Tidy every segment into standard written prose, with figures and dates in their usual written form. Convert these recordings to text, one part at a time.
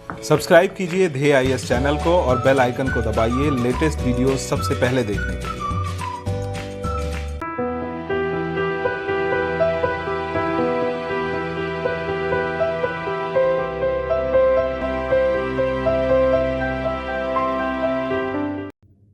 Subscribe कीजिए ध्येय IAS channel को और बेल आइकन को दबाइए लेटेस्ट वीडियो सबसे पहले देखने के लिए।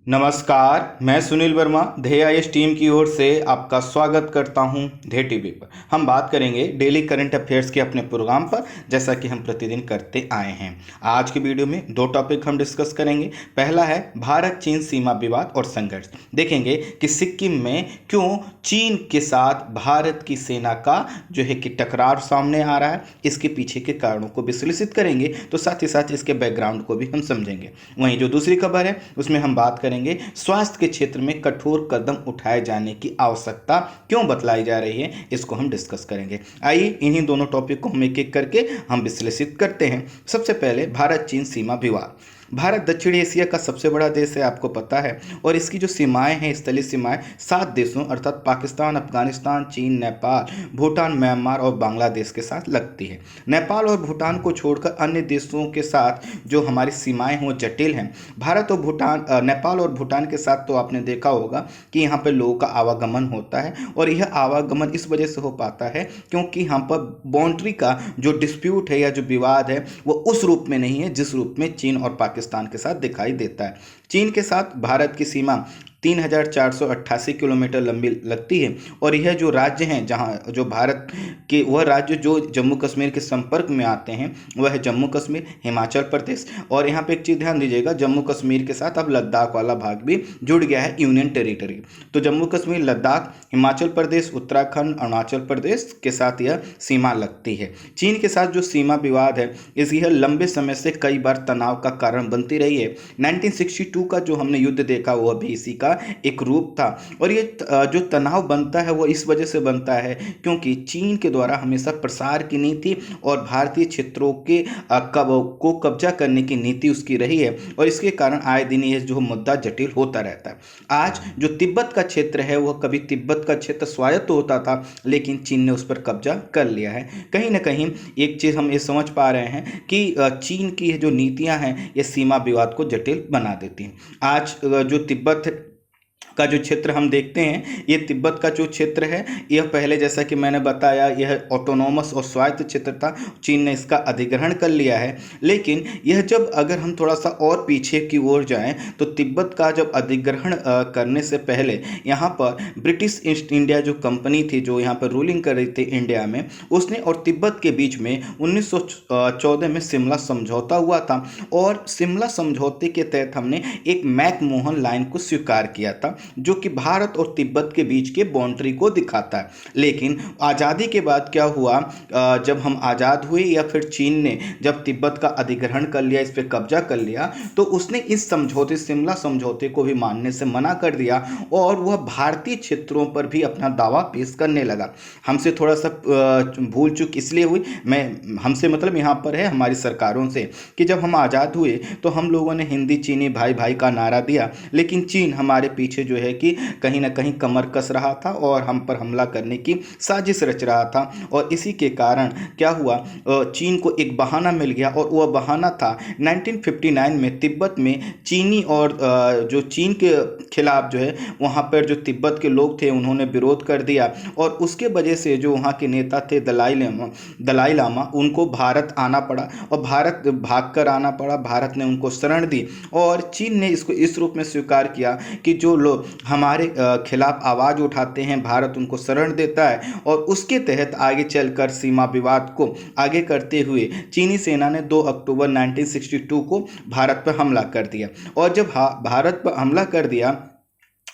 नमस्कार, मैं सुनील वर्मा ध्येय आईएएस टीम की ओर से आपका स्वागत करता हूं ध्येय टीवी पर। हम बात करेंगे डेली करंट अफेयर्स के अपने प्रोग्राम पर, जैसा कि हम प्रतिदिन करते आए हैं। आज की वीडियो में दो टॉपिक हम डिस्कस करेंगे। पहला है भारत चीन सीमा विवाद और संघर्ष। देखेंगे कि सिक्किम में क्यों चीन के साथ भारत की सेना का जो है कि टकराव सामने आ रहा है, इसके पीछे के कारणों को विश्लेषित करेंगे, तो साथ ही साथ इसके बैकग्राउंड को भी हम समझेंगे। वहीं जो दूसरी खबर है उसमें हम बात करेंगे स्वास्थ्य के क्षेत्र में कठोर कदम उठाए जाने की आवश्यकता क्यों बतलाई जा रही है, इसको हम डिस्कस करेंगे। आइए इन्हीं दोनों टॉपिक को हम एक एक करके हम विश्लेषित करते हैं। सबसे पहले भारत चीन सीमा विवाद। भारत दक्षिण एशिया का सबसे बड़ा देश है, आपको पता है, और इसकी जो सीमाएं हैं, स्थलीय सीमाएं 7 देशों अर्थात पाकिस्तान, अफगानिस्तान, चीन, नेपाल, भूटान, म्यांमार और बांग्लादेश के साथ लगती है। नेपाल और भूटान को छोड़कर अन्य देशों के साथ जो हमारी सीमाएं हैं वो जटिल हैं। भारत और भूटान, नेपाल और भूटान के साथ तो आपने देखा होगा कि यहाँ पर लोगों का आवागमन होता है, और यह आवागमन इस वजह से हो पाता है क्योंकि यहाँ पर बाउंड्री का जो डिस्प्यूट है या जो विवाद है वो उस रूप में नहीं है जिस रूप में चीन और पाकिस्तान के साथ दिखाई देता है। चीन के साथ भारत की सीमा 3488 किलोमीटर लंबी लगती है, और यह जो राज्य हैं जहां जो भारत के वह राज्य जो जम्मू कश्मीर के संपर्क में आते हैं वह है जम्मू कश्मीर, हिमाचल प्रदेश, और यहाँ पे एक चीज़ ध्यान दीजिएगा, जम्मू कश्मीर के साथ अब लद्दाख वाला भाग भी जुड़ गया है यूनियन टेरिटरी। तो जम्मू कश्मीर, लद्दाख, हिमाचल प्रदेश, उत्तराखंड, अरुणाचल प्रदेश के साथ यह सीमा लगती है। चीन के साथ जो सीमा विवाद है यह लंबे समय से कई बार तनाव का कारण बनती रही है। 1962 का जो हमने युद्ध देखा वह भी इसी का एक रूप था, और ये जो तनाव बनता है वो इस वजह से बनता है क्योंकि चीन के द्वारा हमेशा प्रसार की नीति और भारतीय क्षेत्रों के को कब्जा करने की नीति उसकी रही है, और इसके कारण आए दिन ये जो मुद्दा जटिल होता रहता है। आज जो तिब्बत का क्षेत्र है वह कभी तिब्बत का क्षेत्र स्वायत्त होता था, लेकिन चीन ने उस पर कब्जा कर लिया है। कहीं ना कहीं एक चीज़ हम ये समझ पा रहे हैं कि चीन की जो नीतियां हैं ये सीमा विवाद को जटिल बना देती हैं। आज जो तिब्बत का जो क्षेत्र हम देखते हैं, ये तिब्बत का जो क्षेत्र है यह पहले, जैसा कि मैंने बताया, यह ऑटोनोमस और स्वायत्त क्षेत्र था। चीन ने इसका अधिग्रहण कर लिया है, लेकिन यह जब अगर हम थोड़ा सा और पीछे की ओर जाएं तो तिब्बत का जब अधिग्रहण करने से पहले यहाँ पर ब्रिटिश ईस्ट इंडिया जो कंपनी थी जो यहाँ पर रूलिंग कर रही थी इंडिया में, उसने और तिब्बत के बीच में 1914 में शिमला समझौता हुआ था, और शिमला समझौते के तहत हमने एक मैकमोहन लाइन को स्वीकार किया था जो कि भारत और तिब्बत के बीच के बाउंड्री को दिखाता है। लेकिन आज़ादी के बाद क्या हुआ, जब हम आज़ाद हुए या फिर चीन ने जब तिब्बत का अधिग्रहण कर लिया, इस पर कब्जा कर लिया, तो उसने इस समझौते, शिमला समझौते को भी मानने से मना कर दिया, और वह भारतीय क्षेत्रों पर भी अपना दावा पेश करने लगा। हमसे थोड़ा सा भूल चूक इसलिए हुई, मैं हमसे मतलब यहाँ पर है हमारी सरकारों से, कि जब हम आज़ाद हुए तो हम लोगों ने हिंदी चीनी भाई भाई का नारा दिया, लेकिन चीन हमारे पीछे जो है कि कहीं ना कहीं कमर कस रहा था और हम पर हमला करने की साजिश रच रहा था। और इसी के कारण क्या हुआ, चीन को एक बहाना मिल गया, और वह बहाना था 1959 में तिब्बत में चीनी और जो चीन के खिलाफ जो है वहाँ पर जो तिब्बत के लोग थे उन्होंने विरोध कर दिया, और उसके वजह से जो वहाँ के नेता थे दलाई लामा, उनको भारत आना पड़ा, और भारत भागकर आना पड़ा। भारत ने उनको शरण दी, और चीन ने इसको इस रूप में स्वीकार किया कि जो लोग हमारे खिलाफ आवाज़ उठाते हैं भारत उनको शरण देता है, और उसके तहत आगे चलकर सीमा विवाद को आगे करते हुए चीनी सेना ने 2 अक्टूबर 1962 को भारत पर हमला कर दिया। और जब भारत पर हमला कर दिया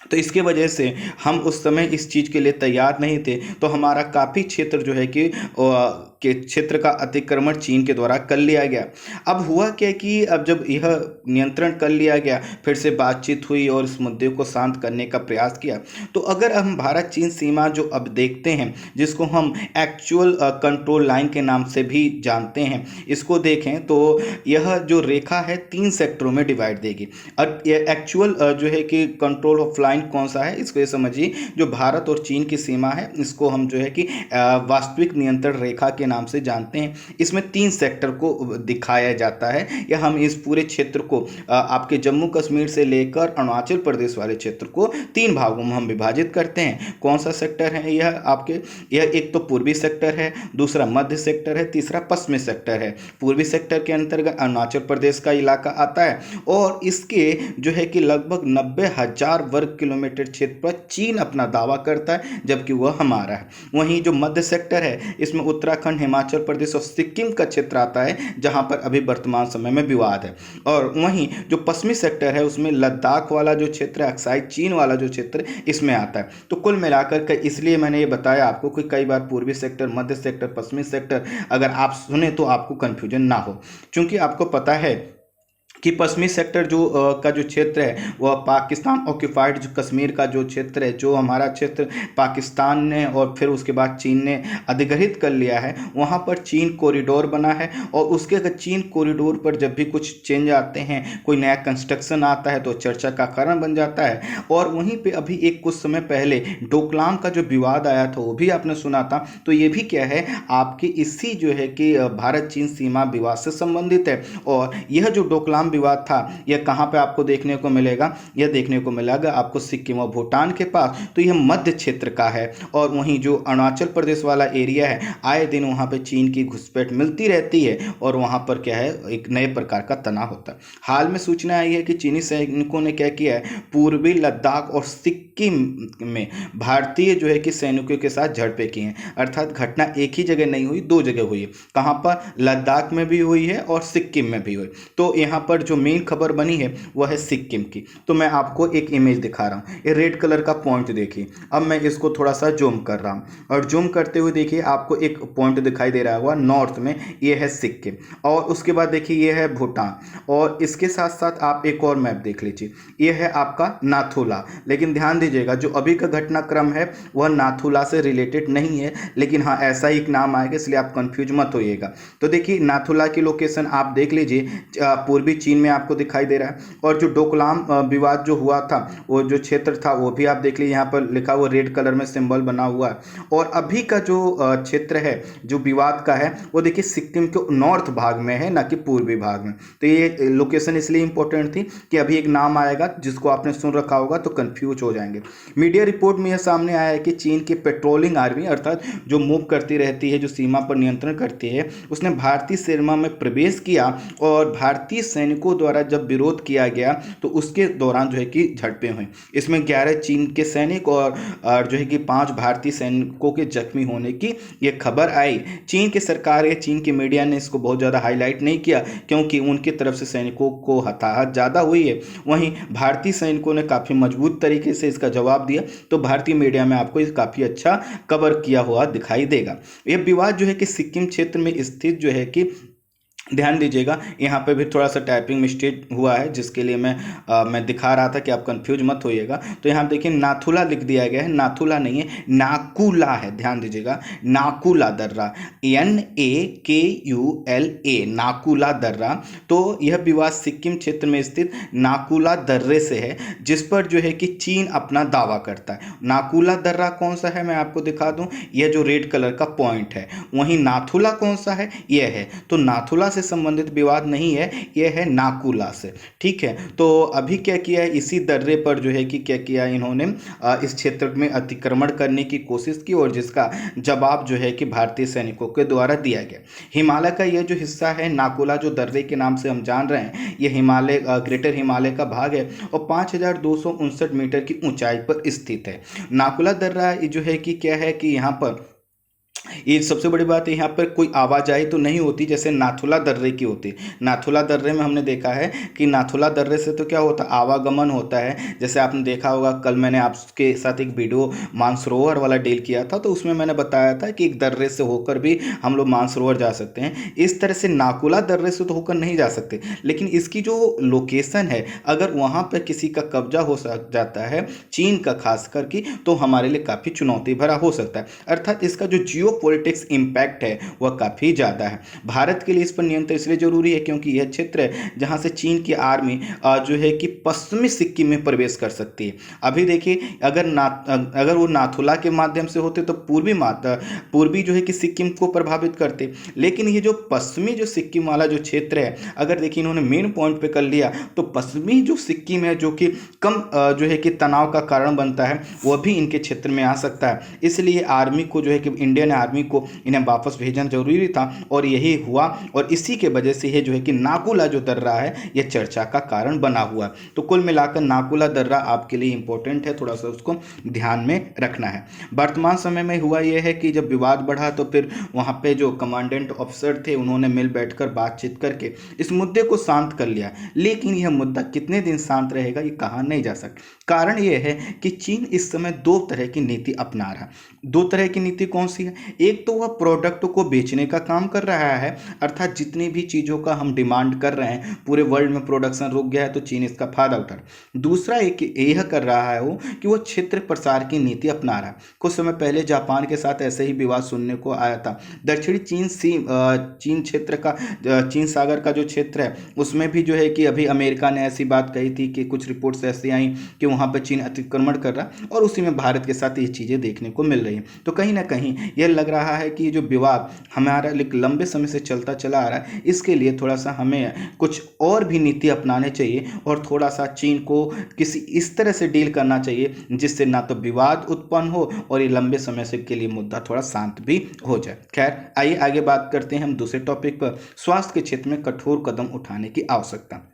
तो इसके वजह से हम उस समय इस चीज़ के लिए तैयार नहीं थे, तो हमारा काफ़ी क्षेत्र जो है कि के क्षेत्र का अतिक्रमण चीन के द्वारा कर लिया गया। अब हुआ क्या कि अब जब यह नियंत्रण कर लिया गया, फिर से बातचीत हुई और इस मुद्दे को शांत करने का प्रयास किया। तो अगर हम भारत चीन सीमा जो अब देखते हैं, जिसको हम एक्चुअल कंट्रोल लाइन के नाम से भी जानते हैं, इसको देखें तो यह जो रेखा है 3 सेक्टरों में डिवाइड देगी। और एक्चुअल जो है कि कंट्रोल ऑफ लाइन कौन सा है, इसको ये समझिए, जो भारत और चीन की सीमा है इसको हम जो है कि वास्तविक नियंत्रण रेखा के नाम से जानते हैं। इसमें 3 सेक्टर को दिखाया जाता है, या हम इस पूरे क्षेत्र को आपके जम्मू कश्मीर से लेकर अरुणाचल प्रदेश वाले क्षेत्र को 3 भागों में हम विभाजित करते हैं। कौन सा सेक्टर है यह आपके, यह एक तो पूर्वी सेक्टर है, दूसरा मध्य सेक्टर है, तीसरा पश्चिमी सेक्टर है। पूर्वी सेक्टर के अंतर्गत अरुणाचल प्रदेश का इलाका आता है और इसके जो है कि लगभग 90,000 वर्ग किलोमीटर क्षेत्र पर चीन अपना दावा करता है, जबकि वह हमारा है। वहीं जो मध्य सेक्टर है इसमें उत्तराखंड, हिमाचल प्रदेश और सिक्किम का क्षेत्र आता है, जहां पर अभी वर्तमान समय में विवाद है। और वहीं जो पश्चिमी सेक्टर है उसमें लद्दाख वाला जो क्षेत्र है, अक्साई चीन वाला जो क्षेत्र इसमें आता है। तो कुल मिलाकर के इसलिए मैंने ये बताया आपको कि कई बार पूर्वी सेक्टर, मध्य सेक्टर, पश्चिमी सेक्टर अगर आप सुने तो आपको कंफ्यूजन ना हो, क्योंकि आपको पता है कि पश्चिमी सेक्टर का जो क्षेत्र है वह पाकिस्तान ऑक्यूपाइड जो कश्मीर का जो क्षेत्र है, जो हमारा क्षेत्र पाकिस्तान ने और फिर उसके बाद चीन ने अधिग्रहित कर लिया है, वहाँ पर चीन कॉरिडोर बना है। और उसके चीन कॉरिडोर पर जब भी कुछ चेंज आते हैं, कोई नया कंस्ट्रक्शन आता है तो चर्चा का कारण बन जाता है। और वहीं पर अभी एक कुछ समय पहले डोकलाम का जो विवाद आया था वो भी आपने सुना था। तो ये भी क्या है, आपकी इसी जो है कि भारत चीन सीमा विवाद से संबंधित है। और यह जो डोकलाम विवाद था यह कहां पे आपको देखने को मिलेगा, यह देखने को मिलेगा आपको सिक्किम और भूटान के पास। तो यह मध्य क्षेत्र का है। और वहीं जो अरुणाचल प्रदेश वाला एरिया है, आए दिन वहां पे चीन की घुसपैठ मिलती रहती है और वहां पर क्या है, एक नए प्रकार का तनाव होता है। हाल में सूचना आई है कि चीनी सैनिकों ने क्या किया है, पूर्वी लद्दाख और सिक्किम में भारतीय जो है कि सैनिकों के साथ झड़पें की हैं। अर्थात घटना एक ही जगह नहीं हुई, 2 जगह हुई है। कहां पर, लद्दाख में भी हुई है और सिक्किम में भी हुई। तो यहां पर जो मेन खबर बनी है वह है सिक्किम की। तो मैं आपको एक इमेज दिखा रहा हूं, ये रेड कलर का पॉइंट देखिए। अब मैं इसको थोड़ा सा जूम कर रहा हूं और जूम करते हुए देखिए आपको एक पॉइंट दिखाई दे रहा होगा नॉर्थ में, ये है सिक्किम। और उसके बाद देखिए ये है भूटान, और इसके साथ साथ आप एक और मैप देख लीजिए, ये है आपका नाथुला। लेकिन ध्यान दीजिएगा जो अभी का घटनाक्रम है वह नाथुला से रिलेटेड नहीं है, लेकिन हाँ ऐसा ही एक नाम आएगा, इसलिए आप कंफ्यूज मत होइएगा। तो देखिए नाथुला की लोकेशन आप देख लीजिए, पूर्वी चीन में आपको दिखाई दे रहा है। और जो डोकलाम विवाद जो हुआ था, वो जो क्षेत्र था वो भी आप देख लीजिए, यहाँ पर लिखा हुआ रेड कलर में सिंबल बना हुआ है। और अभी का जो क्षेत्र है जो विवाद का है वो देखिए सिक्किम के नॉर्थ भाग में है, ना कि पूर्वी भाग में। तो ये लोकेशन इसलिए इंपॉर्टेंट थी कि अभी एक नाम आएगा जिसको आपने सुन रखा होगा तो कंफ्यूज हो जाएंगे। मीडिया रिपोर्ट में यह सामने आया है कि चीन की पेट्रोलिंग आर्मी, अर्थात जो मूव करती रहती है, जो सीमा पर नियंत्रण करती है, उसने भारतीय सीमा में प्रवेश किया और भारतीय सैनिकों द्वारा जब विरोध किया गया तो उसके दौरान जो है कि झड़पें हुई। इसमें 11 चीन के सैनिक और जो है कि 5 भारतीय सैनिकों के जख्मी होने की यह खबर आई। चीन की सरकार या चीन की मीडिया ने इसको बहुत ज़्यादा हाईलाइट नहीं किया, क्योंकि उनकी तरफ से सैनिकों को हताहत ज़्यादा हुई है। वहीं भारतीय सैनिकों ने काफ़ी मजबूत तरीके से इसका जवाब दिया, तो भारतीय मीडिया में आपको इस काफ़ी अच्छा कवर किया हुआ दिखाई देगा। यह विवाद जो है कि सिक्किम क्षेत्र में स्थित जो है कि ध्यान दीजिएगा, यहाँ पे भी थोड़ा सा टाइपिंग मिस्टेक हुआ है, जिसके लिए मैं दिखा रहा था कि आप कंफ्यूज मत होइएगा। तो यहाँ देखिए नाथुला लिख दिया गया है, नाथुला नहीं है, नाकुला है। ध्यान दीजिएगा, नाकुला दर्रा, NAKULA, नाकुला दर्रा। तो यह विवाद सिक्किम क्षेत्र में स्थित नाकुला दर्रे से है, जिस पर जो है कि चीन अपना दावा करता है। नाकुला दर्रा कौन सा है मैं आपको दिखा दूं, यह जो रेड कलर का पॉइंट है। वहीं नाथुला कौन सा है, यह है। तो नाथुला से संबंधित विवाद नहीं है, यह है नाकुला से। ठीक है, तो अभी क्या किया है, इसी दर्रे पर जो है कि क्या किया इन्होंने, इस क्षेत्र में अतिक्रमण करने की कोशिश की और जिसका जवाब जो है कि भारतीय सैनिकों के द्वारा दिया गया। हिमालय का यह जो हिस्सा है, नाकुला जो दर्रे के नाम से हम जान रहे हैं, यह हिमालय, ग्रेटर हिमालय का भाग है और 5259 मीटर की ऊंचाई पर स्थित है। नाकुला दर्रा जो है कि क्या है कि यहाँ पर ये सबसे बड़ी बात है, यहाँ पर कोई आवाजाही तो नहीं होती जैसे नाथुला दर्रे की होती। नाथुला दर्रे में हमने देखा है कि नाथुला दर्रे से तो क्या होता, आवागमन होता है। जैसे आपने देखा होगा, कल मैंने आपके साथ एक वीडियो मानसरोवर वाला डील किया था, तो उसमें मैंने बताया था कि एक दर्रे से होकर भी हम लोग मानसरोवर जा सकते हैं। इस तरह से नाकुला दर्रे से तो होकर नहीं जा सकते, लेकिन इसकी जो लोकेशन है, अगर वहाँ पर किसी का कब्जा हो जाता है, चीन का खास करके, तो हमारे लिए काफ़ी चुनौती भरा हो सकता है। अर्थात इसका जो जियो जियो पॉलिटिक्स इम्पैक्ट है वह काफ़ी ज़्यादा है। भारत के लिए इस पर नियंत्रण इसलिए जरूरी है क्योंकि यह क्षेत्र है जहाँ से चीन की आर्मी जो है कि पश्चिमी सिक्किम में प्रवेश कर सकती है। अभी देखिए अगर वो नाथुला के माध्यम से होते तो पूर्वी जो है कि सिक्किम को प्रभावित करते, लेकिन ये जो पश्चिमी जो सिक्किम वाला जो क्षेत्र है, अगर देखिए इन्होंने मेन पॉइंट पे कर लिया तो पश्चिमी जो सिक्किम है जो कि कम जो है कि तनाव का कारण बनता है वह भी इनके क्षेत्र में आ सकता है। इसलिए आर्मी को जो है कि इंडियन आर्मी को इन्हें वापस भेजना जरूरी था और यही हुआ, और इसी के वजह से ये जो है कि नाकुला जो दर्रा है यह चर्चा का कारण बना हुआ है। तो कुल मिलाकर नाकुला दर्रा आपके लिए इंपॉर्टेंट है, थोड़ा सा उसको ध्यान में रखना है। वर्तमान समय में हुआ यह है कि जब विवाद बढ़ा तो फिर वहाँ पे जो कमांडेंट ऑफिसर थे उन्होंने मिल बैठकर बातचीत करके इस मुद्दे को शांत कर लिया, लेकिन यह मुद्दा कितने दिन शांत रहेगा ये कहा नहीं जा सकता। कारण यह है कि चीन इस समय दो तरह की नीति अपना रहा है। दो तरह की नीति कौन सी है? एक तो वह प्रोडक्ट को बेचने का काम कर रहा है, अर्थात जितनी भी चीज़ों का हम डिमांड कर रहे हैं पूरे वर्ल्ड में प्रोडक्शन रुक गया है तो चीन इसका फायदा उठा रहा है। दूसरा एक यह कर रहा है वो कि वो क्षेत्र प्रसार की नीति अपना रहा है। कुछ समय पहले जापान के साथ ऐसे ही विवाद सुनने को आया था। दक्षिणी चीन क्षेत्र का चीन सागर का जो क्षेत्र है उसमें भी जो है कि अभी अमेरिका ने ऐसी बात कही थी कि कुछ रिपोर्ट्स ऐसी आई कि वहाँ पर चीन अतिक्रमण कर रहा है और उसी में भारत के साथ ये चीज़ें देखने को मिल रही हैं। तो कहीं ना कहीं यह लग रहा है कि जो विवाद हमारा लंबे समय से चलता चला आ रहा है इसके लिए थोड़ा सा हमें कुछ और भी नीति अपनाने चाहिए और थोड़ा सा चीन को किसी इस तरह से डील करना चाहिए जिससे ना तो विवाद उत्पन्न हो और ये लंबे समय से के लिए मुद्दा थोड़ा शांत भी हो जाए। खैर आइए आगे बात करते हैं हम दूसरे टॉपिक पर, स्वास्थ्य के क्षेत्र में कठोर कदम उठाने की आवश्यकता।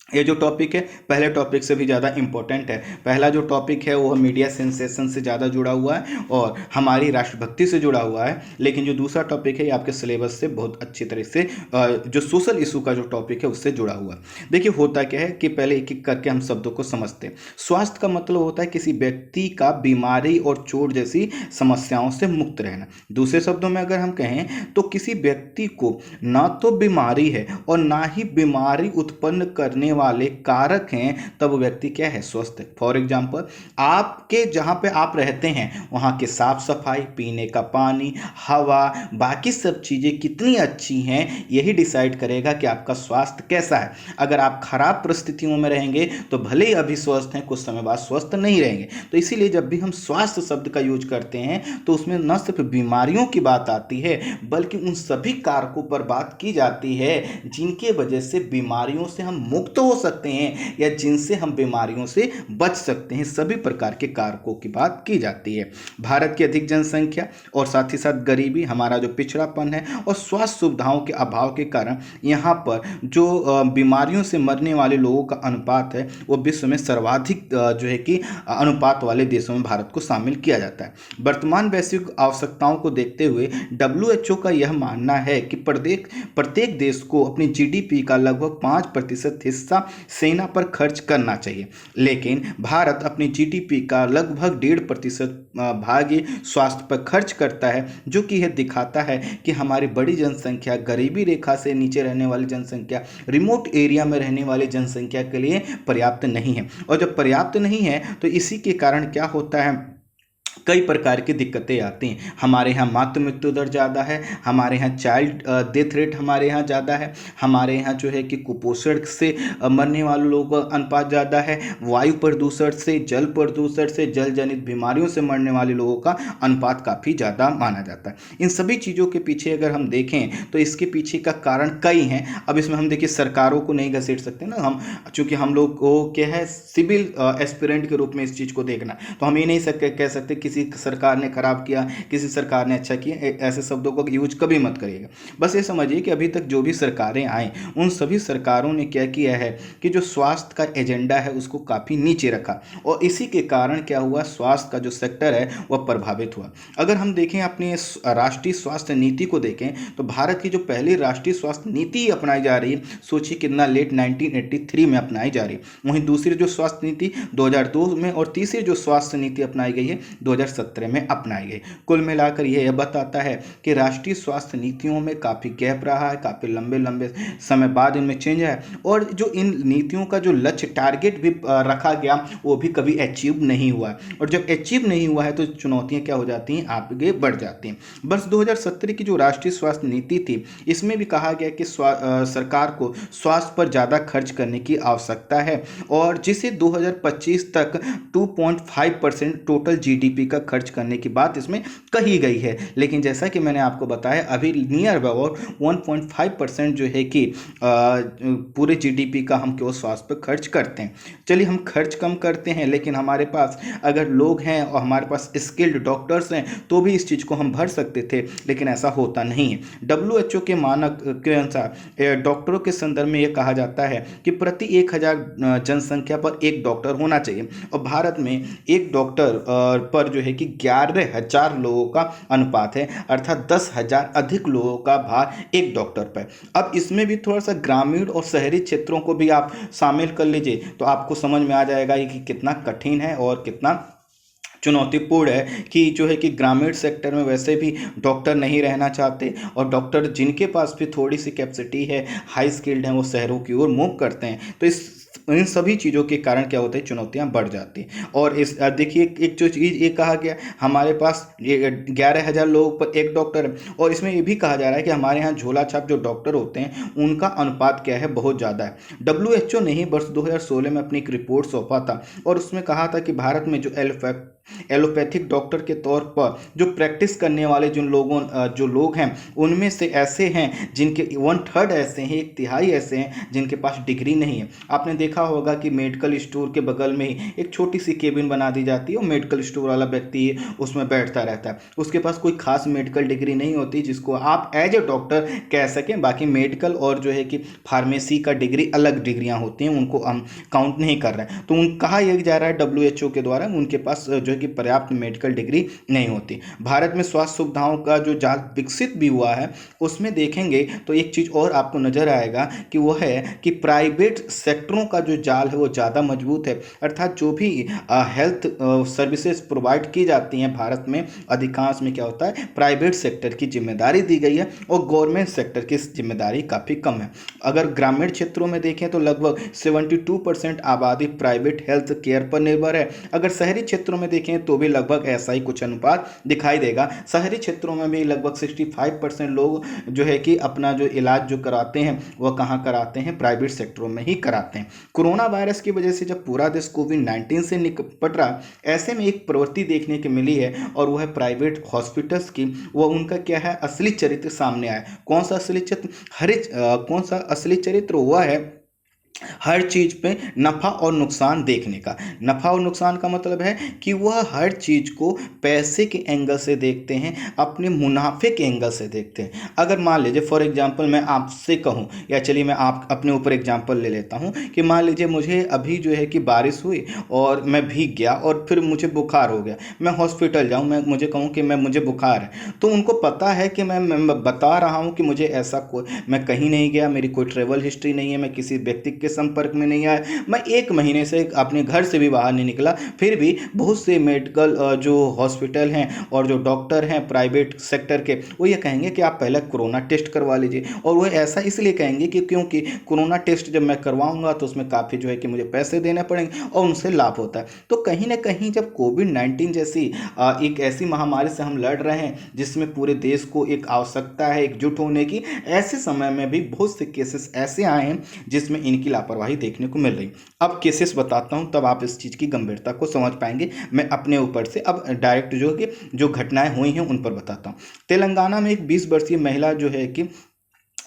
ये जो टॉपिक है पहले टॉपिक से भी ज़्यादा इम्पोर्टेंट है। पहला जो टॉपिक है वो मीडिया सेंसेशन से ज़्यादा जुड़ा हुआ है और हमारी राष्ट्रभक्ति से जुड़ा हुआ है, लेकिन जो दूसरा टॉपिक है ये आपके सिलेबस से बहुत अच्छी तरह से जो सोशल इशू का जो टॉपिक है उससे जुड़ा हुआ है। देखिए होता क्या है कि पहले एक एक करके हम शब्दों को समझते हैं। स्वास्थ्य का मतलब होता है किसी व्यक्ति का बीमारी और चोट जैसी समस्याओं से मुक्त रहना। दूसरे शब्दों में अगर हम कहें तो किसी व्यक्ति को ना तो बीमारी है और ना ही बीमारी उत्पन्न करने वाले कारक हैं तब व्यक्ति क्या है? स्वस्थ है। फॉर एग्जांपल आपके जहां पे आप रहते हैं वहां के साफ सफाई, पीने का पानी, हवा, बाकी सब चीजें कितनी अच्छी हैं यही डिसाइड करेगा कि आपका स्वास्थ्य कैसा है। अगर आप खराब परिस्थितियों में रहेंगे तो भले ही अभी स्वस्थ हैं कुछ समय बाद स्वस्थ नहीं रहेंगे। तो इसीलिए जब भी हम स्वास्थ्य शब्द का यूज करते हैं तो उसमें न सिर्फ बीमारियों की बात आती है बल्कि उन सभी कारकों पर बात की जाती है जिनके वजह से बीमारियों से हम मुक्त हो सकते हैं या जिनसे हम बीमारियों से बच सकते हैं। सभी प्रकार के कारकों की बात की जाती है। भारत की अधिक जनसंख्या और साथ ही साथ गरीबी, हमारा जो पिछड़ापन है और स्वास्थ्य सुविधाओं के अभाव के कारण यहाँ पर जो बीमारियों से मरने वाले लोगों का अनुपात है वो विश्व में सर्वाधिक जो है कि अनुपात वाले देशों में भारत को शामिल किया जाता है। वर्तमान वैश्विक आवश्यकताओं को देखते हुए WHO का यह मानना है कि प्रत्येक देश को अपनी GDP का लगभग 5% हिस्सा सेना पर खर्च करना चाहिए, लेकिन भारत अपनी GDP का लगभग 1.5% भाग स्वास्थ्य पर खर्च करता है, जो कि यह दिखाता है कि हमारी बड़ी जनसंख्या, गरीबी रेखा से नीचे रहने वाली जनसंख्या, रिमोट एरिया में रहने वाली जनसंख्या के लिए पर्याप्त नहीं है। और जब पर्याप्त नहीं है तो इसी के कारण क्या होता है, कई प्रकार की दिक्कतें आती हैं। हमारे यहाँ मातृ मृत्यु दर ज़्यादा है, हमारे यहाँ चाइल्ड डेथ रेट हमारे यहाँ ज़्यादा है, हमारे यहाँ जो है कि कुपोषण से मरने वाले लोगों का अनुपात ज़्यादा है, वायु प्रदूषण से, जल प्रदूषण से, जल जनित बीमारियों से मरने वाले लोगों का अनुपात काफ़ी ज़्यादा माना जाता है। इन सभी चीज़ों के पीछे अगर हम देखें तो इसके पीछे का कारण कई हैं। अब इसमें हम देखिए सरकारों को नहीं घसीट सकते ना हम, चूँकि हम लोग को क्या है सिविल एस्पिरेंट के रूप में इस चीज़ को देखना, तो हम ये नहीं कह सकते किसी सरकार ने खराब किया, किसी सरकार ने अच्छा किया। ऐसे शब्दों को यूज कभी मत करिएगा। बस ये समझिए कि अभी तक जो भी सरकारें आई उन सभी सरकारों ने क्या किया है कि जो स्वास्थ्य का एजेंडा है उसको काफ़ी नीचे रखा और इसी के कारण क्या हुआ, स्वास्थ्य का जो सेक्टर है वह प्रभावित हुआ। अगर हम देखें अपनी राष्ट्रीय स्वास्थ्य नीति को देखें तो भारत की जो पहली राष्ट्रीय स्वास्थ्य नीति अपनाई जा रही है, सोचिए कितना लेट 1983 में अपनाई जा रही है। वहीं दूसरी जो स्वास्थ्य नीति 2002 में और तीसरी जो स्वास्थ्य नीति अपनाई गई है 2017 में अपनाई गई। कुल मिलाकर यह बताता है कि राष्ट्रीय स्वास्थ्य नीतियों में काफ़ी गैप रहा है, काफ़ी लंबे लंबे समय बाद इनमें चेंज है, और जो इन नीतियों का जो लक्ष्य टारगेट भी रखा गया वो भी कभी अचीव नहीं हुआ है। और जब अचीव नहीं हुआ है तो चुनौतियां क्या हो जाती हैं, आगे बढ़ जाती हैं। वर्ष 2017 की जो राष्ट्रीय स्वास्थ्य नीति थी इसमें भी कहा गया कि सरकार को स्वास्थ्य पर ज़्यादा खर्च करने की आवश्यकता है, और जिसे 2025 तक 2.5% टोटल जीडीपी का खर्च करने की बात इसमें कही गई है। लेकिन जैसा कि मैंने आपको बताया अभी नियर अबाउट 1.5% जो है कि पूरे जीडीपी का हम केवल स्वास्थ्य पर खर्च करते हैं। चलिए हम खर्च कम करते हैं, लेकिन हमारे पास अगर लोग हैं और हमारे पास स्किल्ड डॉक्टर्स हैं तो भी इस चीज़ को हम भर सकते थे, लेकिन ऐसा होता नहीं है। WHO के मानक के अनुसार डॉक्टरों के संदर्भ में यह कहा जाता है कि प्रति 1000 जनसंख्या पर एक डॉक्टर होना चाहिए, और भारत में एक डॉक्टर पर जो है कि 11,000 लोगों का अनुपात है, अर्थात 10,000 अधिक लोगों का भार एक डॉक्टर पर। अब इसमें भी थोड़ा सा ग्रामीण और शहरी क्षेत्रों को भी आप शामिल कर लीजिए तो आपको समझ में आ जाएगा कि कितना कठिन है और कितना चुनौतीपूर्ण है कि जो है कि ग्रामीण सेक्टर में वैसे भी डॉक्टर नहीं रहना चाहते, और डॉक्टर जिनके पास भी थोड़ी सी कैपेसिटी है, हाई स्किल्ड हैं, वो शहरों की ओर मूव करते हैं। तो इन सभी चीज़ों के कारण क्या होता है, चुनौतियां बढ़ जाती हैं। और इस देखिए एक जो चीज़ ये कहा गया हमारे पास 11,000 लोगों पर एक डॉक्टर है, और इसमें ये भी कहा जा रहा है कि हमारे यहाँ झोला छाप जो डॉक्टर होते हैं उनका अनुपात क्या है, बहुत ज़्यादा है। WHO ने ही वर्ष 2016 में अपनी एक रिपोर्ट सौंपा था, और उसमें कहा था कि भारत में जो एलोपैथिक डॉक्टर के तौर पर जो प्रैक्टिस करने वाले जो लोग हैं उनमें से ऐसे हैं जिनके 1/3 ऐसे हैं, 1/3 ऐसे हैं जिनके पास डिग्री नहीं है। आपने देखा होगा कि मेडिकल स्टोर के बगल में ही एक छोटी सी केबिन बना दी जाती है और मेडिकल स्टोर वाला व्यक्ति उसमें बैठता रहता है, उसके पास कोई खास मेडिकल डिग्री नहीं होती जिसको आप एज ए डॉक्टर कह सकें। बाकी मेडिकल और जो है कि फार्मेसी का डिग्री अलग डिग्रियां होती हैं, उनको हम काउंट नहीं कर रहे हैं। तो कहा यह जा रहा है WHO के द्वारा उनके पास जो कि पर्याप्त मेडिकल डिग्री नहीं होती। भारत में स्वास्थ्य सुविधाओं का जो जाल विकसित भी हुआ है उसमें देखेंगे तो एक चीज़ और आपको नजर आएगा कि वो है कि प्राइवेट सेक्टरों का जो जाल है वो ज़्यादा मजबूत है, अर्थात जो भी हेल्थ सर्विसेज प्रोवाइड की जाती हैं भारत में अधिकांश में क्या होता है, प्राइवेट सेक्टर की जिम्मेदारी दी गई है और गवर्नमेंट सेक्टर की जिम्मेदारी काफ़ी कम है। अगर ग्रामीण क्षेत्रों में देखें तो लगभग 72% आबादी प्राइवेट हेल्थ केयर पर निर्भर है। अगर शहरी क्षेत्रों में देखें तो भी लगभग ऐसा ही कुछ अनुपात दिखाई देगा। शहरी क्षेत्रों में भी लगभग 65% लोग जो है कि अपना जो इलाज जो कराते हैं वह कहाँ कराते हैं, प्राइवेट सेक्टरों में ही कराते हैं। कोरोना वायरस की वजह से जब पूरा देश कोविड-19 से निपट रहा, ऐसे में एक प्रवृत्ति देखने को मिली है और वह है प्राइवेट हॉस्पिटल्स की। वह उनका क्या है, असली चरित्र सामने आया। कौन सा असली चरित्र? कौन सा असली चरित्र? वह है हर चीज़ पे नफ़ा और नुकसान देखने का। नफ़ा और नुकसान का मतलब है कि वह हर चीज़ को पैसे के एंगल से देखते हैं, अपने मुनाफे के एंगल से देखते हैं। अगर मान लीजिए फॉर एग्जांपल मैं आपसे कहूं, या चलिए मैं आप अपने ऊपर एग्जांपल ले लेता हूं कि मान लीजिए मुझे अभी जो है कि बारिश हुई और मैं भीग गया और फिर मुझे बुखार हो गया, मैं हॉस्पिटल जाऊँ, मैं मुझे कहूँ कि मुझे बुखार है, तो उनको पता है कि मैं बता रहा हूँ कि मुझे ऐसा मैं कहीं नहीं गया, मेरी कोई ट्रेवल हिस्ट्री नहीं है, मैं किसी व्यक्ति के संपर्क में नहीं आया, मैं 1 महीने से अपने घर से भी बाहर नहीं निकला, फिर भी बहुत से मेडिकल जो हॉस्पिटल हैं और जो डॉक्टर हैं प्राइवेट सेक्टर के, वो ये कहेंगे कि आप पहले कोरोना टेस्ट करवा लीजिए। और वो ऐसा इसलिए कहेंगे कि क्योंकि कोरोना टेस्ट जब मैं करवाऊंगा तो उसमें काफ़ी जो है कि मुझे पैसे देने पड़ेंगे और उनसे लाभ होता है। तो कहीं ना कहीं जब कोविड-19 जैसी एक ऐसी महामारी से हम लड़ रहे हैं जिसमें पूरे देश को एक आवश्यकता है एकजुट होने की, ऐसे समय में भी बहुत से केसेस ऐसे आए हैं जिसमें इनकी लापरवाही देखने को मिल रही। अब केसेस बताता हूं तब आप इस चीज़ की गंभीरता को समझ पाएंगे। मैं अपने ऊपर से अब डायरेक्ट जो घटनाएं हुई हैं उन पर बताता हूं। तेलंगाना में एक 20 वर्षीय महिला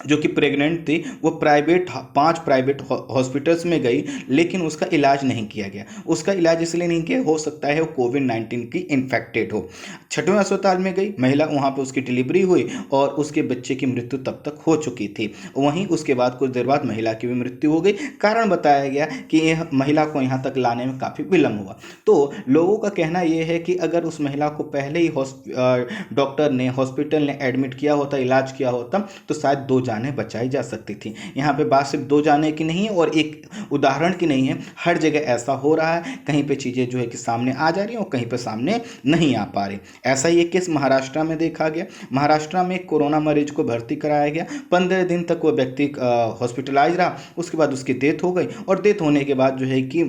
जो कि प्रेग्नेंट थी, वो 5 प्राइवेट हॉस्पिटल्स में गई, लेकिन उसका इलाज नहीं किया गया। उसका इलाज इसलिए नहीं किया, हो सकता है वो कोविड-19 की इन्फेक्टेड हो। 6वें अस्पताल में गई महिला, वहाँ पर उसकी डिलीवरी हुई और उसके बच्चे की मृत्यु तब तक हो चुकी थी। वहीं उसके बाद कुछ देर बाद महिला की भी मृत्यु हो गई। कारण बताया गया कि यह महिला को यहाँ तक लाने में काफ़ी विलम्ब हुआ। तो लोगों का कहना यह है कि अगर उस महिला को पहले ही डॉक्टर ने, हॉस्पिटल ने एडमिट किया होता, इलाज किया होता, तो शायद 2 2 जानें बचाई जा सकती थी। यहाँ पे बात सिर्फ 2 जाने की नहीं है और एक उदाहरण की नहीं है, हर जगह ऐसा हो रहा है। कहीं पे चीज़ें जो है कि सामने आ जा रही हैं और कहीं पे सामने नहीं आ पा रही। ऐसा ही एक केस महाराष्ट्र में देखा गया। महाराष्ट्र में एक कोरोना मरीज को भर्ती कराया गया, 15 दिन तक वो व्यक्ति हॉस्पिटलाइज रहा, उसके बाद उसकी डेथ हो गई और डेथ होने के बाद जो है कि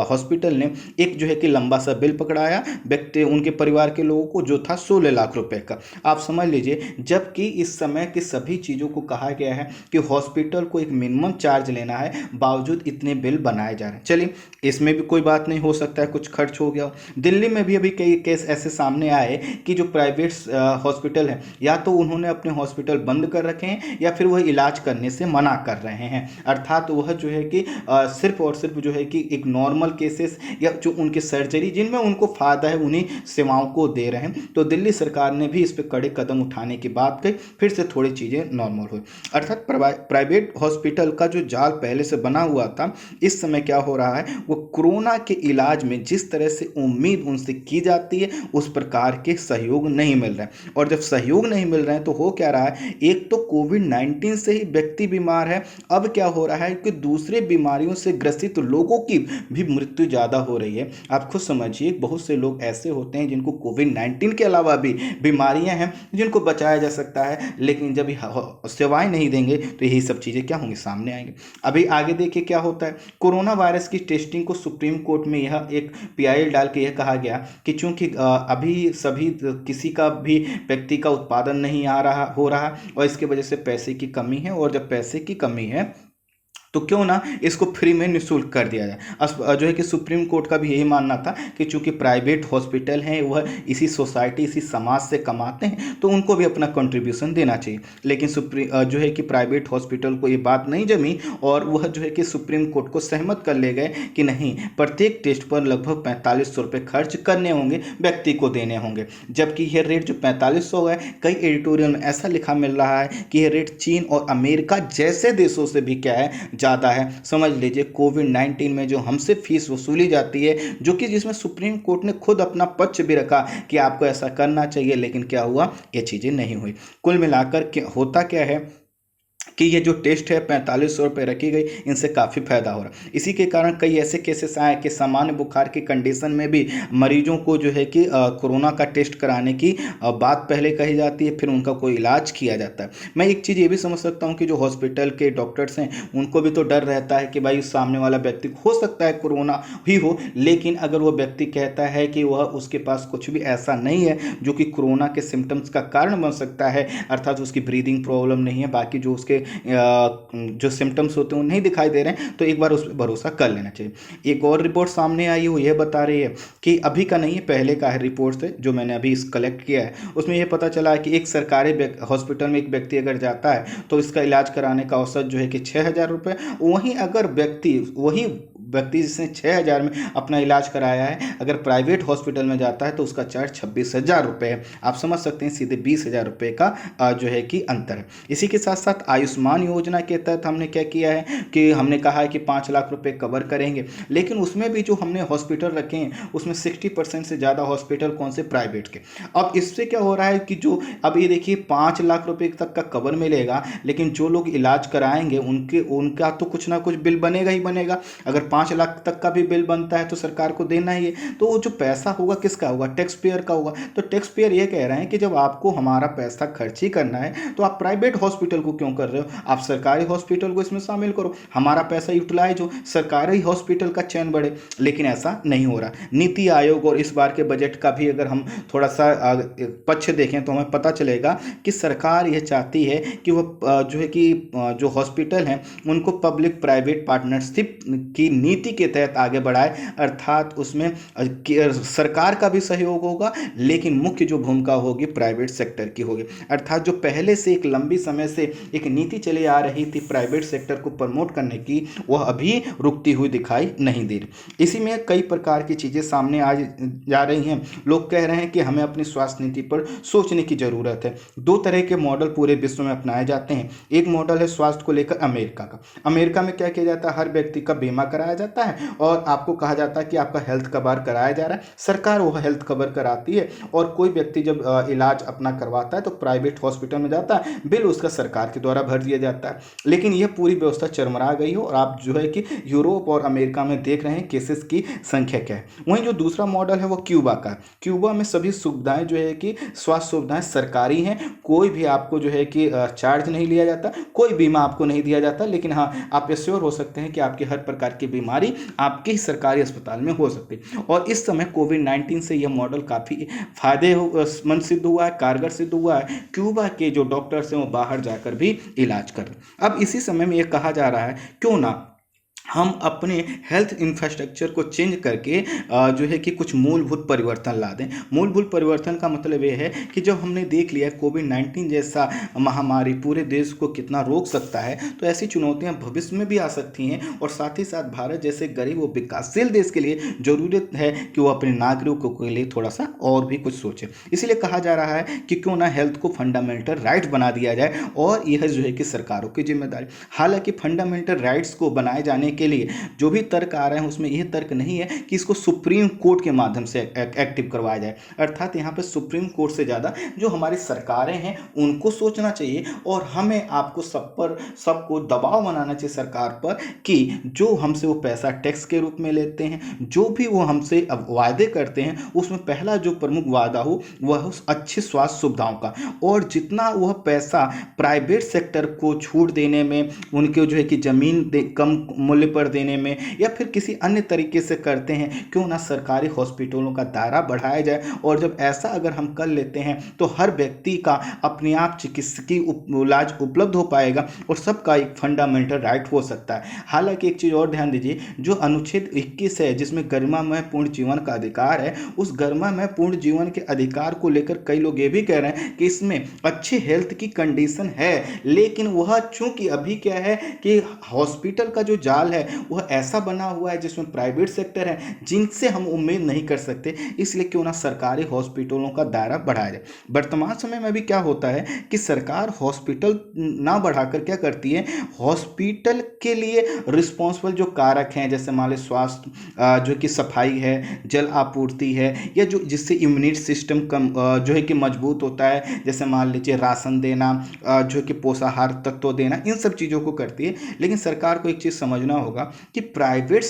हॉस्पिटल ने एक जो है कि लंबा सा बिल पकड़ाया व्यक्ति उनके परिवार के लोगों को, जो था 16 लाख रुपए का। आप समझ लीजिए, जबकि इस समय की सभी चीज़ों को कहा गया है कि हॉस्पिटल को एक मिनिमम चार्ज लेना है, बावजूद इतने बिल बनाए जा रहे हैं। चलिए, इसमें भी कोई बात नहीं, हो सकता है कुछ खर्च हो गया हो। दिल्ली में भी अभी कई केस ऐसे सामने आए कि जो प्राइवेट हॉस्पिटल है, या तो उन्होंने अपने हॉस्पिटल बंद कर रखे हैं या फिर वह इलाज करने से मना कर रहे हैं। अर्थात वह जो है कि सिर्फ और सिर्फ जो है कि एक नॉर्मल केसेस या जो उनकी सर्जरी जिनमें उनको फ़ायदा है उन्हीं सेवाओं को दे रहे हैं। तो दिल्ली सरकार ने भी इस पर कड़े कदम उठाने की बात कही, फिर से थोड़ी चीज़ें नॉर्मल हुई। अर्थात प्राइवेट हॉस्पिटल का जो जाल पहले से बना हुआ था, इस समय क्या हो रहा है, वो कोरोना के इलाज में जिस तरह से उम्मीद उनसे की जाती है उस प्रकार के सहयोग नहीं मिल रहा है। और जब सहयोग नहीं मिल रहे हैं तो हो क्या रहा है, एक तो कोविड-19 से ही व्यक्ति बीमार है, अब क्या हो रहा है कि दूसरे बीमारियों से ग्रसित लोगों की भी मृत्यु ज़्यादा हो रही है। आप खुद समझिए, बहुत से लोग ऐसे होते हैं जिनको कोविड-19 के अलावा भी बीमारियां हैं जिनको बचाया जा सकता है, लेकिन जब सेवाएं नहीं देंगे तो यही सब चीज़ें क्या होंगी, सामने आएंगे। अभी आगे देखिए क्या होता है। कोरोना वायरस की टेस्टिंग को सुप्रीम कोर्ट में यह एक पीआईएल डाल के यह कहा गया कि चूंकि अभी सभी किसी का भी व्यक्ति का उत्पादन नहीं हो रहा और इसके वजह से पैसे की कमी है, और जब पैसे की कमी है तो क्यों ना इसको फ्री में निःशुल्क कर दिया जाए। जो है कि सुप्रीम कोर्ट का भी यही मानना था कि चूंकि प्राइवेट हॉस्पिटल हैं वह इसी सोसाइटी इसी समाज से कमाते हैं, तो उनको भी अपना कंट्रीब्यूशन देना चाहिए। लेकिन जो है कि प्राइवेट हॉस्पिटल को ये बात नहीं जमी और वह जो है कि सुप्रीम कोर्ट को सहमत कर ले गए कि नहीं, प्रत्येक टेस्ट पर लगभग 4500 रुपये खर्च करने होंगे, व्यक्ति को देने होंगे। जबकि यह रेट जो 4500 है, कई एडिटोरियल में ऐसा लिखा मिल रहा है कि यह रेट चीन और अमेरिका जैसे देशों से भी क्या है, ज़्यादा है। समझ लीजिए, कोविड-19 में जो हमसे फीस वसूली जाती है, जो कि जिसमें सुप्रीम कोर्ट ने खुद अपना पक्ष भी रखा कि आपको ऐसा करना चाहिए, लेकिन क्या हुआ, ये चीज़ें नहीं हुई। कुल मिलाकर होता क्या है कि ये जो टेस्ट है 4500 रुपये रखी गई, इनसे काफ़ी फायदा हो रहा है। इसी के कारण कई ऐसे केसेस आए कि सामान्य बुखार की कंडीशन में भी मरीजों को जो है कि कोरोना का टेस्ट कराने की बात पहले कही जाती है, फिर उनका कोई इलाज किया जाता है। मैं एक चीज़ ये भी समझ सकता हूँ कि जो हॉस्पिटल के डॉक्टर्स हैं उनको भी तो डर रहता है कि भाई सामने वाला व्यक्ति हो सकता है कोरोना ही हो, लेकिन अगर वो व्यक्ति कहता है कि वह उसके पास कुछ भी ऐसा नहीं है जो कि कोरोना के सिम्टम्स का कारण बन सकता है, अर्थात उसकी ब्रीदिंग प्रॉब्लम नहीं है, बाकी जो उसके जो सिम्टम्स होते हैं वो नहीं दिखाई दे रहे हैं, तो एक बार उस पर भरोसा कर लेना चाहिए। एक और रिपोर्ट सामने आई है, वो यह बता रही है कि अभी का नहीं है, पहले का है रिपोर्ट से जो मैंने अभी कलेक्ट किया है, उसमें यह पता चला है कि एक सरकारी हॉस्पिटल में एक व्यक्ति अगर जाता है तो इसका इलाज कराने का औसत जो है कि 6000 रुपये। वहीं अगर वही व्यक्ति जिसने 6000 में अपना इलाज कराया है, अगर प्राइवेट हॉस्पिटल में जाता है तो उसका चार्ज 26,000 रुपये है। आप समझ सकते हैं, सीधे 20,000 रुपये का जो है कि अंतर है। इसी के साथ साथ आयुष्मान योजना के तहत हमने क्या किया है कि हमने कहा है कि 5 लाख रुपये कवर करेंगे, लेकिन उसमें भी जो हमने हॉस्पिटल रखे हैं उसमें 60% से ज़्यादा हॉस्पिटल कौन से, प्राइवेट के। अब इससे क्या हो रहा है कि जो अब ये देखिए 5 लाख रुपये तक का कवर मिलेगा, लेकिन जो लोग इलाज कराएंगे उनका तो कुछ ना कुछ बिल बनेगा ही बनेगा। अगर 5 लाख तक का भी बिल बनता है तो सरकार को देना ही है, तो वो जो पैसा होगा किसका होगा, टैक्स पेयर का होगा। तो टैक्स पेयर ये कह रहे हैं कि जब आपको हमारा पैसा खर्च ही करना है तो आप प्राइवेट हॉस्पिटल को क्यों कर रहे हो, आप सरकारी हॉस्पिटल को इसमें शामिल करो, हमारा पैसा यूटिलाइज हो, सरकारी हॉस्पिटल का चयन बढ़े। लेकिन ऐसा नहीं हो रहा। नीति आयोग और इस बार के बजट का भी अगर हम थोड़ा सा पक्ष देखें तो हमें पता चलेगा कि सरकार यह चाहती है कि वह जो है कि जो हॉस्पिटल हैं उनको पब्लिक प्राइवेट पार्टनरशिप की नीति के तहत आगे बढ़ाए, अर्थात उसमें सरकार का भी सहयोग होगा, लेकिन मुख्य जो भूमिका होगी प्राइवेट सेक्टर की होगी। अर्थात जो पहले से एक लंबी समय से एक नीति चली आ रही थी प्राइवेट सेक्टर को प्रमोट करने की, वह अभी रुकती हुई दिखाई नहीं दे रही। इसी में कई प्रकार की चीज़ें सामने आ जा रही हैं। लोग कह रहे हैं कि हमें अपनी स्वास्थ्य नीति पर सोचने की ज़रूरत है। 2 तरह के मॉडल पूरे विश्व में अपनाए जाते हैं। एक मॉडल है स्वास्थ्य को लेकर अमेरिका का। अमेरिका में क्या किया जाता है, हर व्यक्ति का बीमा कराया जाता है और आपको कहा जाता है कि आपका हेल्थ कवर कराया जा रहा है, सरकार वो हेल्थ कवर कराती है। और कोई व्यक्ति जब इलाज अपना करवाता है तो प्राइवेट हॉस्पिटल में जाता है, बिल उसका सरकार के द्वारा भर दिया जाता है। लेकिन यह पूरी व्यवस्था चरमरा गई हो और आप जो है कि यूरोप और अमेरिका में देख रहे हैं केसेस की संख्या क्या है। वहीं जो दूसरा मॉडल है वो क्यूबा का। क्यूबा में सभी सुविधाएं जो है कि स्वास्थ्य सुविधाएं सरकारी हैं, कोई भी आपको जो है कि चार्ज नहीं लिया जाता, कोई बीमा आपको नहीं दिया जाता। लेकिन हाँ, आप एश्योर हो सकते हैं कि आपकी हर प्रकार की बीमारी आपके ही सरकारी अस्पताल में हो सकती है। और इस समय कोविड-19 से यह मॉडल काफ़ी फायदेमंद सिद्ध हुआ है, कारगर सिद्ध हुआ है। क्यूबा के जो डॉक्टर्स हैं वो बाहर जाकर भी इलाज कर रहे हैं। अब इसी समय में ये कहा जा रहा है क्यों ना हम अपने हेल्थ इंफ्रास्ट्रक्चर को चेंज करके जो है कि कुछ मूलभूत परिवर्तन ला दें। मूलभूत परिवर्तन का मतलब ये है कि जब हमने देख लिया कोविड-19 जैसा महामारी पूरे देश को कितना रोक सकता है, तो ऐसी चुनौतियां भविष्य में भी आ सकती हैं। और साथ ही साथ भारत जैसे गरीब और विकासशील देश के लिए ज़रूरत है कि वो अपने नागरिकों के लिए थोड़ा सा और भी कुछ सोचे। इसलिए कहा जा रहा है कि क्यों ना हेल्थ को फंडामेंटल राइट बना दिया जाए, और यह जो है कि सरकारों की जिम्मेदारी। हालांकि फंडामेंटल राइट्स को बनाए जाने के लिए जो भी तर्क आ रहे हैं उसमें यह तर्क नहीं है कि इसको सुप्रीम कोर्ट के माध्यम से एक्टिव करवाया जाए। अर्थात यहाँ पे सुप्रीम कोर्ट से ज़्यादा जो हमारी सरकारें हैं उनको सोचना चाहिए, और हमें आपको सबको दबाव बनाना चाहिए सरकार पर कि जो हमसे वो पैसा टैक्स के रूप में लेते हैं, जो भी वो हमसे अब वायदे करते हैं, उसमें पहला जो प्रमुख वादा हो वह अच्छी स्वास्थ्य सुविधाओं का। और जितना वह पैसा प्राइवेट सेक्टर को छूट देने में, उनके जो है कि ज़मीन कम मूल्य पर देने में, या फिर किसी अन्य तरीके से करते हैं, क्यों ना सरकारी हॉस्पिटलों का दायरा बढ़ाया जाए। और जब ऐसा अगर हम कर लेते हैं तो हर व्यक्ति का अपने आप चिकित्सकीय इलाज उपलब्ध हो पाएगा और सबका एक फंडामेंटल राइट हो सकता है। हालांकि एक चीज़ और ध्यान दीजिए, जो अनुच्छेद 21 है जिसमें गरिमामय पूर्ण जीवन का अधिकार है, उस गरिमामय पूर्ण जीवन के अधिकार को लेकर कई लोग ये भी कह रहे हैं कि इसमें अच्छे हेल्थ की कंडीशन है, लेकिन वह चूंकि अभी क्या है कि हॉस्पिटल का जो जाल है वह ऐसा बना हुआ है जिसमें प्राइवेट सेक्टर है जिनसे हम उम्मीद नहीं कर सकते। इसलिए क्यों ना सरकारी हॉस्पिटलों का दायरा बढ़ाया जाए। वर्तमान समय में भी क्या होता है कि सरकार हॉस्पिटल ना बढ़ाकर क्या करती है, हॉस्पिटल के लिए रिस्पॉन्सिबल जो कारक हैं, जैसे मान लीजिए स्वास्थ्य जो कि सफाई है, जल आपूर्ति है, या जो जिससे इम्यूनिटी सिस्टम कम जो है कि मजबूत होता है, जैसे मान लीजिए राशन देना, जो कि पोषाहार तत्व देना, इन सब चीज़ों को करती है। लेकिन सरकार को एक चीज़ समझना होगा कि प्राइवेट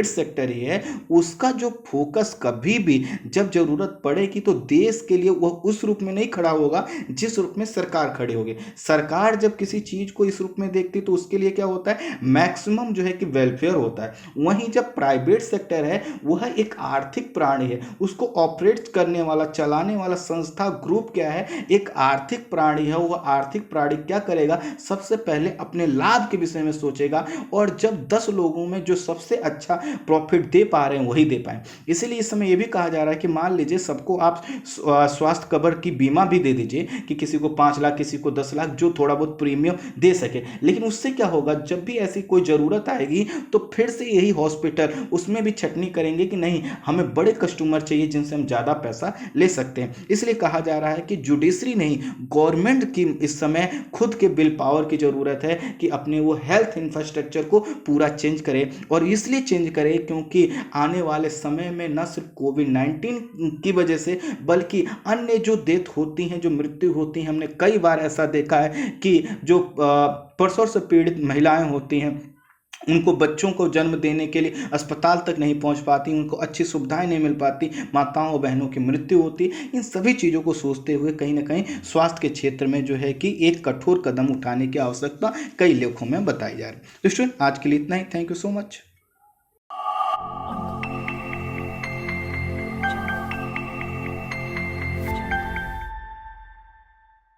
सेक्टर ही है, उसका जो फोकस कभी भी जब जरूरत पड़ेगी तो देश के लिए वह उस रूप में नहीं खड़ा होगा जिस रूप में सरकार खड़ी होगी। सरकार जब किसी चीज को इस रूप में देखती तो उसके लिए क्या होता है, मैक्सिमम जो है कि वेलफेयर होता है। वहीं जब प्राइवेट सेक्टर है वह एक आर्थिक प्राणी है, उसको ऑपरेट करने वाला, चलाने वाला संस्था ग्रुप क्या है, एक आर्थिक प्राणी है। वह आर्थिक प्राणी क्या करेगा, सबसे पहले अपने लाभ के विषय में सोचेगा, और जब 10 लोगों में जो सबसे अच्छा प्रॉफिट दे पा रहे हैं वही दे पाए। इसीलिए इस समय यह भी कहा जा रहा है कि मान लीजिए सबको आप स्वास्थ्य कवर की बीमा भी दे दीजिए कि किसी को 5 लाख, किसी को 10 लाख, जो थोड़ा बहुत प्रीमियम दे सके। लेकिन उससे क्या होगा, जब भी ऐसी कोई ज़रूरत आएगी तो फिर से यही हॉस्पिटल उसमें भी छटनी करेंगे कि नहीं, हमें बड़े कस्टमर चाहिए जिनसे हम ज़्यादा पैसा ले सकते हैं। इसलिए कहा जा रहा है कि जुडिशरी नहीं, गवर्नमेंट की इस समय खुद के विल पावर की ज़रूरत है कि अपने वो हेल्थ इंफ्रास्ट्रक्चर को पूरा चेंज करे। और इसलिए चेंज करे क्योंकि आने वाले समय में न सिर्फ कोविड-19 की वजह से बल्कि अन्य जो डेथ होती हैं, जो मृत्यु होती हैं, हमने कई बार ऐसा देखा है कि जो प्रसव से पीड़ित महिलाएं होती हैं, उनको बच्चों को जन्म देने के लिए अस्पताल तक नहीं पहुंच पाती, उनको अच्छी सुविधाएं नहीं मिल पाती, माताओं और बहनों की मृत्यु होती। इन सभी चीज़ों को सोचते हुए कहीं ना कहीं स्वास्थ्य के क्षेत्र में जो है कि एक कठोर कदम उठाने की आवश्यकता कई लेखों में बताई जा रही है। तो स्टूडेंट, आज के लिए इतना ही। Thank you so much.